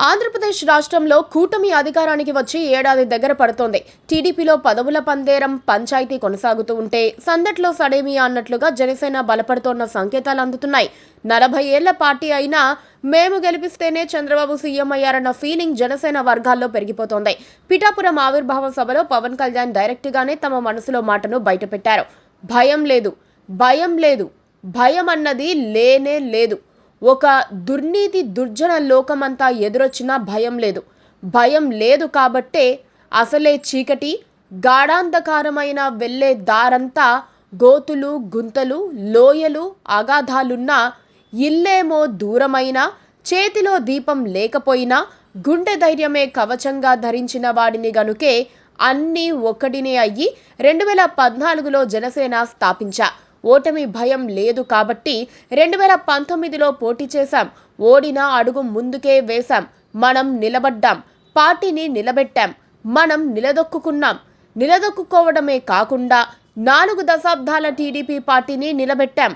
ఆంధ్రప్రదేశ్ రాష్ట్రంలో కూటమి అధికారానికి వచ్చి ఏడాది దగ్గర పడుతోంది. టీడీపీలో పదవుల పందేరం పంచాయతీ కొనసాగుతూ ఉంటే సందట్లో సడేమియా అన్నట్లుగా జనసేన బలపడుతోన్న సంకేతాలు అందుతున్నాయి. 40 ఏళ్ల పార్టీ అయినా మేము గెలిపిస్తేనే చంద్రబాబు సీఎం అయ్యారన్న ఫీలింగ్ జనసేన వర్గాల్లో పెరిగిపోతోంది. పిఠాపురం ఆవిర్భావ సభలో పవన్ కళ్యాణ్ డైరెక్ట్ గానే తమ మనసులో మాటను బయటపెట్టారు. భయం లేదు, భయం లేదు, భయం అన్నది లేనే లేదు. ఒక దుర్నీతి దుర్జన లోకమంతా ఎదురొచ్చినా భయం లేదు. భయం లేదు కాబట్టే అసలే చీకటి గాఢాంధకారమైన వెళ్ళే దారంతా గోతులు గుంతలు లోయలు అగాధాలున్నా, ఇల్లేమో దూరమైనా, చేతిలో దీపం లేకపోయినా గుండె ధైర్యమే కవచంగా ధరించిన వాడిని గనుకే అన్నీ ఒక్కటినే అయ్యి 2014లో జనసేన స్థాపించా. ఓటమి భయం లేదు కాబట్టి 2019లో పోటీ చేశాం. ఓడినా అడుగు ముందుకే వేశాం. మనం నిలబడ్డాం, పార్టీని నిలబెట్టాం, మనం నిలదొక్కుకున్నాం. నిలదొక్కుకోవడమే కాకుండా 4 దశాబ్దాల టీడీపీ పార్టీని నిలబెట్టాం.